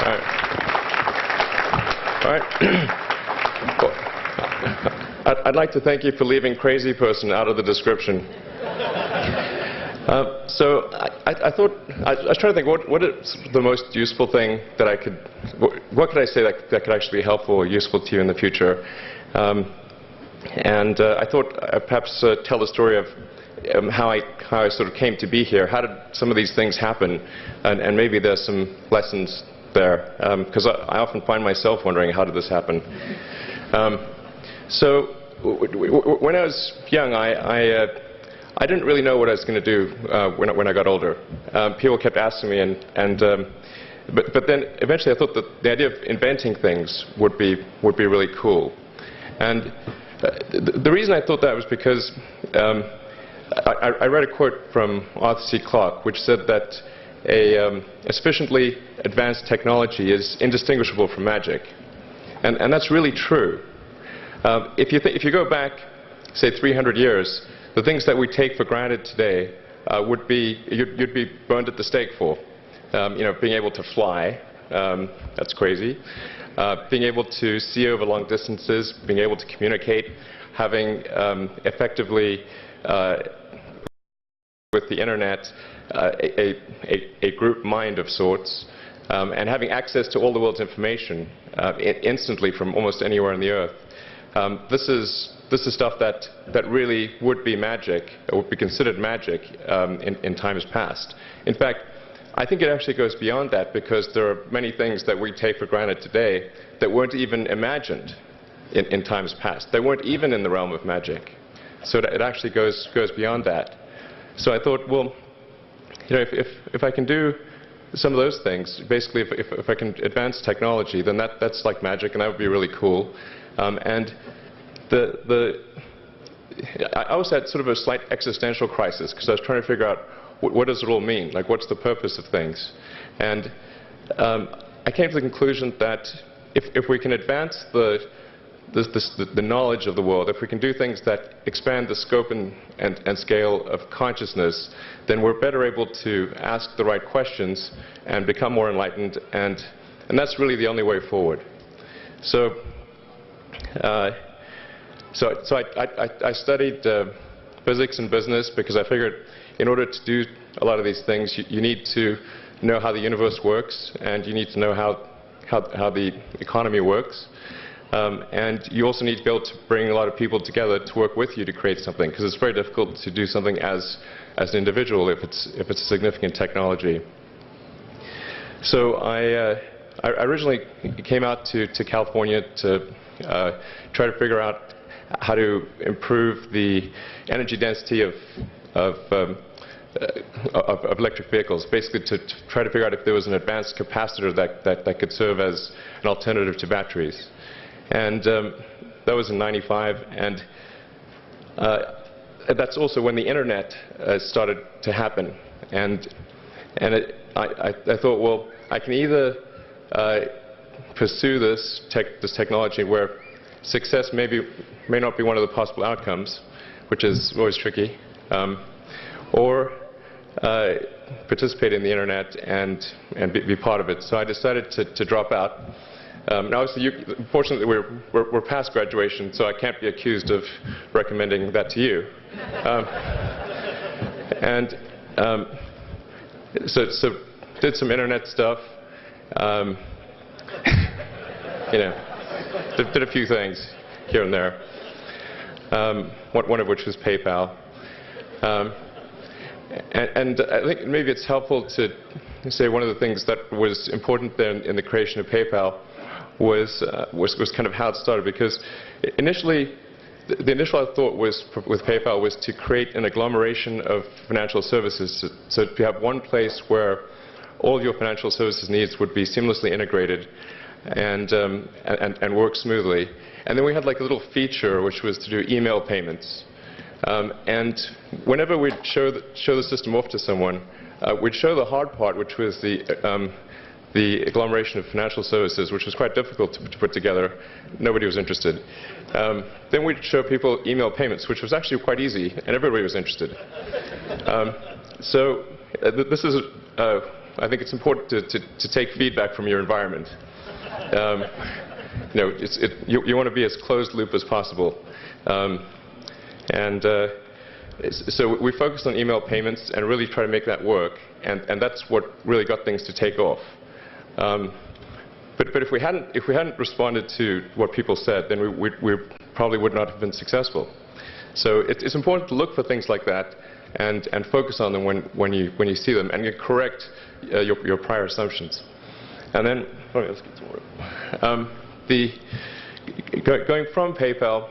All right. Well, I'd like to thank you for leaving crazy person out of the description. So I thought, I was trying to think, what is the most useful thing that I could, what could I say that could actually be helpful or useful to you in the future? And I thought I'd perhaps tell the story of how I sort of came to be here. How did some of these things happen? And maybe there's some lessons there, because I often find myself wondering, how did this happen? So when I was young, I didn't really know what I was going to do when I got older. People kept asking me, but then eventually I thought that the idea of inventing things would be really cool. And the reason I thought that was because I read a quote from Arthur C. Clarke, which said that a sufficiently advanced technology is indistinguishable from magic, and that's really true. If you go back, say, 300 years, the things that we take for granted today would be you'd be burned at the stake for. You know, being able to fly, that's crazy. Being able to see over long distances, being able to communicate, having effectively with the internet a group mind of sorts, and having access to all the world's information instantly from almost anywhere on the earth. This is stuff that really would be magic, or would be considered magic in times past. In fact, I think it actually goes beyond that, because there are many things that we take for granted today that weren't even imagined in times past. They weren't even in the realm of magic. So it actually goes beyond that. So I thought, well, you know, if I can do some of those things, basically if I can advance technology, then that's like magic, and that would be really cool. And I also had sort of a slight existential crisis, because I was trying to figure out what does it all mean? Like, what's the purpose of things? And I came to the conclusion that if we can advance the knowledge of the world, if we can do things that expand the scope and scale of consciousness, then we're better able to ask the right questions and become more enlightened, and that's really the only way forward. So I studied physics and business, because I figured in order to do a lot of these things, you need to know how the universe works, and you need to know how the economy works. And you also need to be able to bring a lot of people together to work with you to create something, because it's very difficult to do something as an individual if it's a significant technology. So I originally came out to California to try to figure out how to improve the energy density of electric vehicles, basically to try to figure out if there was an advanced capacitor that could serve as an alternative to batteries. And that was in '95, and that's also when the internet started to happen. And I thought, well, I can either pursue this technology where success may not be one of the possible outcomes, which is always tricky, or participate in the internet and be part of it. So I decided to drop out. Now, obviously, fortunately, we're past graduation, so I can't be accused of recommending that to you. So did some internet stuff. You know, did a few things here and there. One of which was PayPal. And I think maybe it's helpful to say one of the things that was important then in the creation of PayPal was kind of how it started, because initially, the initial thought with PayPal was to create an agglomeration of financial services, so to have one place where all of your financial services needs would be seamlessly integrated and work smoothly. And then we had like a little feature which was to do email payments. And whenever we'd show the system off to someone, we'd show the hard part, which was the agglomeration of financial services, which was quite difficult to put together. Nobody was interested. Then we'd show people email payments, which was actually quite easy, and everybody was interested. So this is I think it's important to take feedback from your environment. You want to be as closed loop as possible. So we focused on email payments and really try to make that work, and that's what really got things to take off. But if we hadn't responded to what people said, then we probably would not have been successful. So it's important to look for things like that and focus on them when you see them, and you correct your prior assumptions. And then let's get some more. Going from PayPal,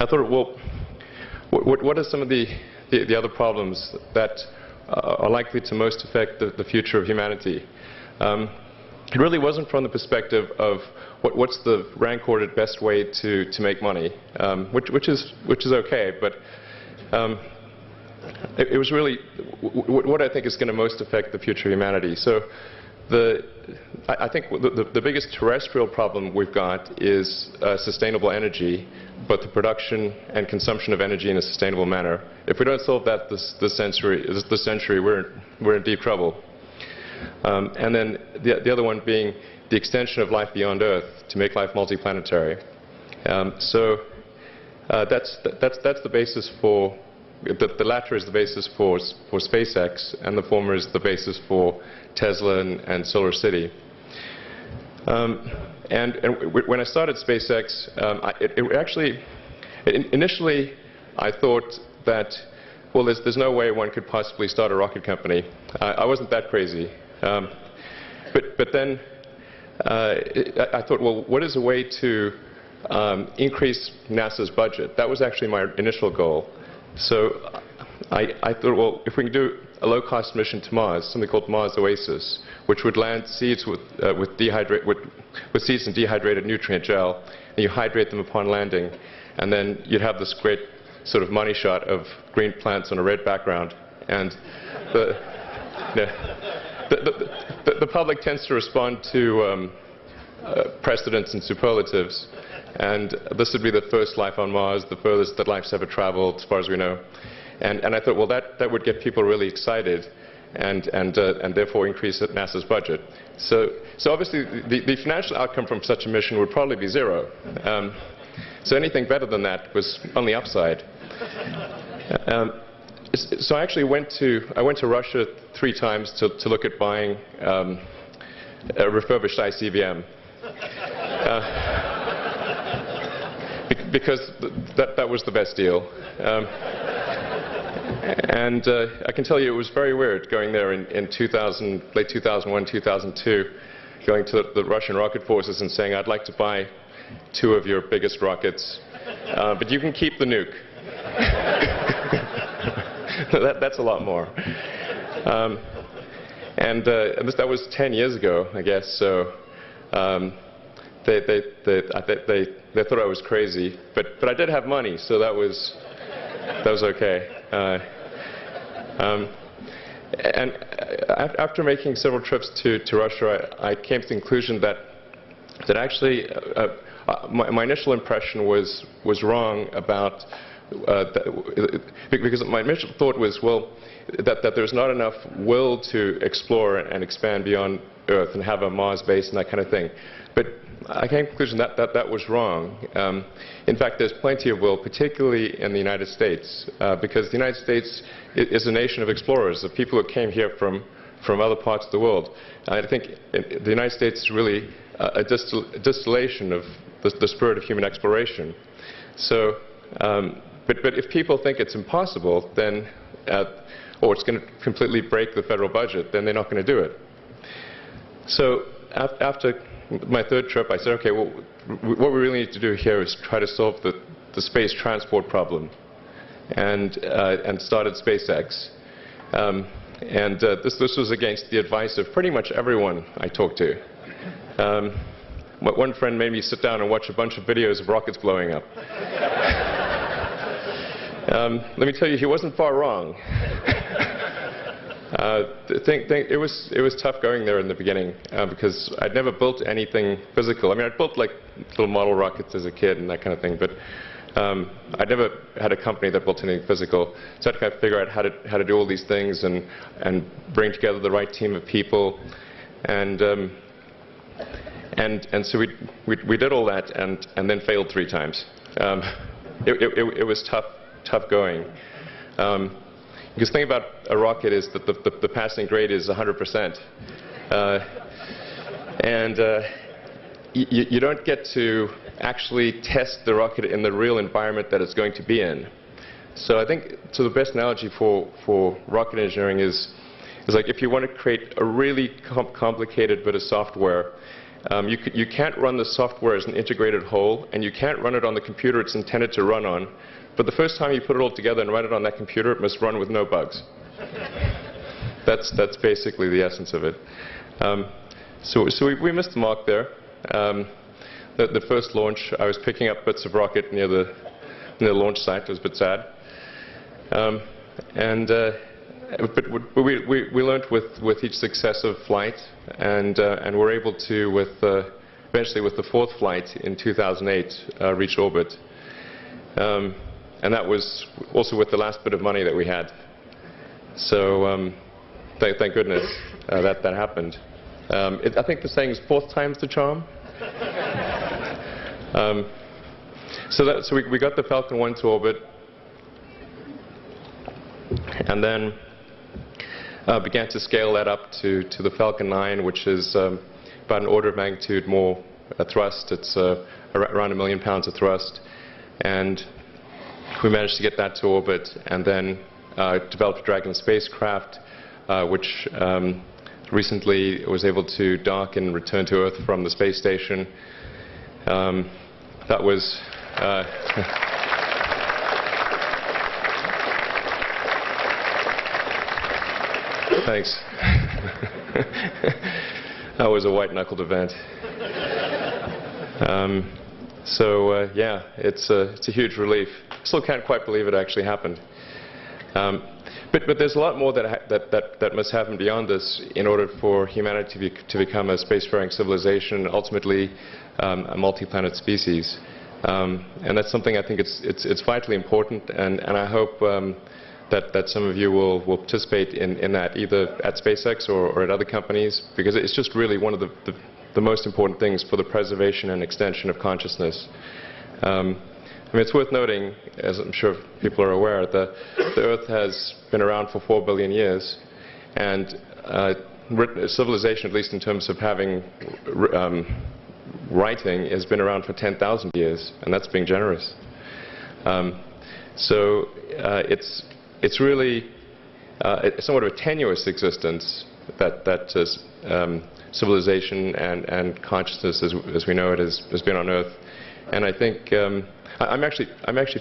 I thought, well, what are some of the other problems that are likely to most affect the future of humanity? It really wasn't from the perspective of what's the rank-ordered best way to make money, which is okay, but it was really what I think is going to most affect the future of humanity. So I think the biggest terrestrial problem we've got is sustainable energy, but the production and consumption of energy in a sustainable manner. If we don't solve that this century, we're in deep trouble. And then the other one being the extension of life beyond Earth to make life multiplanetary. So that's the basis for the latter is the basis for SpaceX, and the former is the basis for Tesla and Solar City. And when I started SpaceX, initially I thought that, well, there's no way one could possibly start a rocket company. I wasn't that crazy. But then I thought, well, what is a way to increase NASA's budget? That was actually my initial goal. So I thought, well, if we can do a low-cost mission to Mars, something called Mars Oasis, which would land seeds with seeds in dehydrated nutrient gel, and you hydrate them upon landing, and then you'd have this great sort of money shot of green plants on a red background, and the public tends to respond to precedents and superlatives, and this would be the first life on Mars, the furthest that life's ever traveled, as far as we know. And I thought, well, that would get people really excited, and therefore increase NASA's budget. So obviously, the financial outcome from such a mission would probably be zero. So anything better than that was on the upside. So I actually went to Russia 3 times to look at buying a refurbished ICBM. Because that was the best deal. And I can tell you it was very weird going there in late 2001, 2002, going to the Russian rocket forces and saying, I'd like to buy 2 of your biggest rockets, but you can keep the nuke. That's a lot more. And that was 10 years ago, I guess, so they thought I was crazy, but I did have money, so that was okay. And after making several trips to Russia, I came to the conclusion that actually my initial impression was wrong about because my initial thought was, well, that there's not enough will to explore and expand beyond Earth and have a Mars base and that kind of thing. But I came to the conclusion that was wrong. In fact, there's plenty of will, particularly in the United States, because the United States is a nation of explorers, of people who came here from other parts of the world. I think the United States is really a distillation of the spirit of human exploration. So, but if people think it's impossible, then, or it's going to completely break the federal budget, then they're not going to do it. So after my 3rd trip, I said, okay, well, what we really need to do here is try to solve the space transport problem, and started SpaceX. This was against the advice of pretty much everyone I talked to. One friend made me sit down and watch a bunch of videos of rockets blowing up. Let me tell you, he wasn't far wrong. It was tough going there in the beginning because I'd never built anything physical. I mean, I'd built like little model rockets as a kid and that kind of thing, but I'd never had a company that built anything physical, so I had to kind of figure out how to do all these things and bring together the right team of people, and so we did all that and then failed 3 times. It was tough going. Because the thing about a rocket is that the passing grade is 100%. You don't get to actually test the rocket in the real environment that it's going to be in. So I think the best analogy for rocket engineering is like if you want to create a really complicated bit of software, you can't run the software as an integrated whole, and you can't run it on the computer it's intended to run on. But the first time you put it all together and run it on that computer, it must run with no bugs. That's basically the essence of it. So we missed the mark there. The first launch, I was picking up bits of rocket near the launch site. It was a bit sad. But we learned with each successive flight, and were able to, eventually with the 4th flight in 2008, reach orbit. And that was also with the last bit of money that we had. So thank goodness that happened. I think the saying is 4th time's the charm. So we got the Falcon 1 to orbit, and then began to scale that up to the Falcon 9, which is about an order of magnitude more thrust. It's around 1 million pounds of thrust. And we managed to get that to orbit, and then developed a Dragon spacecraft, which recently was able to dock and return to Earth from the space station. That was thanks. That was a white-knuckled event. Yeah, it's a huge relief. Still can't quite believe it actually happened. But there's a lot more that must happen beyond this in order for humanity to become a spacefaring civilization, ultimately a multi-planet species. And that's something I think it's vitally important, and I hope that some of you will participate in that, either at SpaceX or at other companies, because it's just really one of the most important things for the preservation and extension of consciousness. I mean, it's worth noting, as I'm sure people are aware, the Earth has been around for 4 billion years, and civilization, at least in terms of having writing, has been around for 10,000 years, and that's being generous. So it's really somewhat of a tenuous existence that civilization and consciousness, as we know it, has been on Earth. And I think I'm actually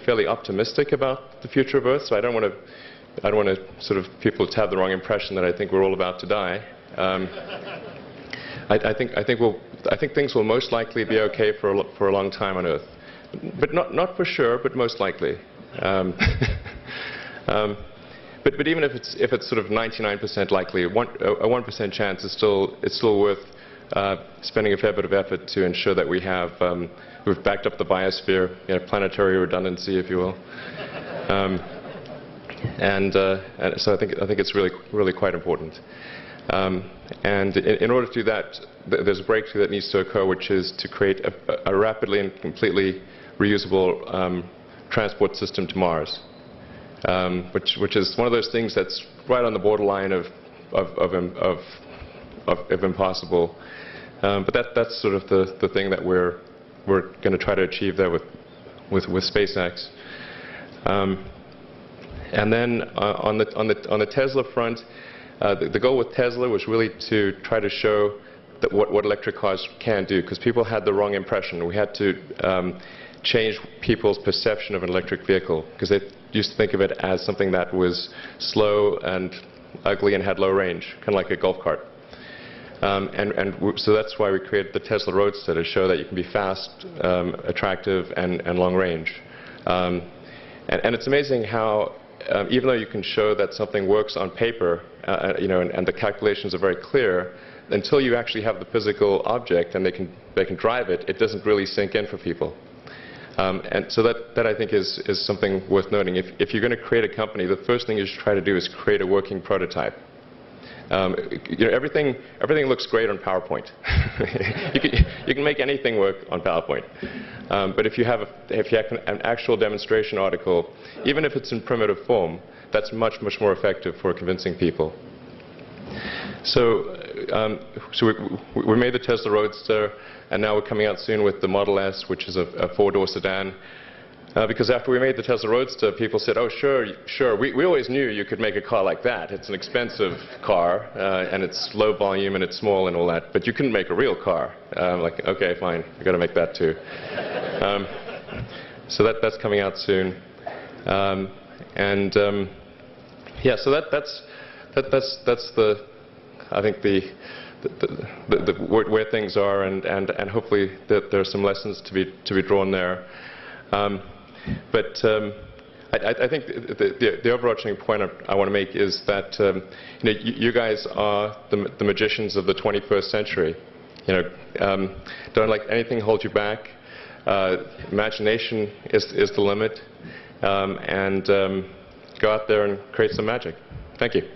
fairly optimistic about the future of Earth. So I don't want to sort of people to have the wrong impression that I think we're all about to die. I think things will most likely be okay for a long time on Earth, but not for sure, but most likely. But even if it's sort of 99% likely, a 1% chance is still worth spending a fair bit of effort to ensure that we've backed up the biosphere, planetary redundancy, if you will. And so I think it's really quite important. And in order to do that, there's a breakthrough that needs to occur, which is to create a rapidly and completely reusable transport system to Mars, which is one of those things that's right on the borderline of impossible. But that's sort of the thing that we're going to try to achieve there with SpaceX. And then on the Tesla front, the goal with Tesla was really to try to show that what electric cars can do, because people had the wrong impression. We had to change people's perception of an electric vehicle, because they used to think of it as something that was slow and ugly and had low range, kind of like a golf cart. So that's why we created the Tesla Roadster, to show that you can be fast, attractive, and long range. And it's amazing how, even though you can show that something works on paper, and the calculations are very clear, until you actually have the physical object and they can drive it, it doesn't really sink in for people. And so that I think is something worth noting. If you're going to create a company, the first thing you should try to do is create a working prototype. Everything looks great on PowerPoint. you can make anything work on PowerPoint. But if you have an actual demonstration article, even if it's in primitive form, that's much more effective for convincing people. So we made the Tesla Roadster, and now we're coming out soon with the Model S, which is a four-door sedan. Because after we made the Tesla Roadster, people said, oh, sure, we always knew you could make a car like that. It's an expensive car, and it's low volume, and it's small and all that, but you couldn't make a real car. Like, okay, fine, we've got to make that too. So that's coming out soon. Yeah, so that's the, I think where things are, and hopefully there are some lessons to be drawn there. But I think the overarching point I want to make is that you guys are the magicians of the 21st century. Don't let anything hold you back. Imagination is the limit, and go out there and create some magic. Thank you.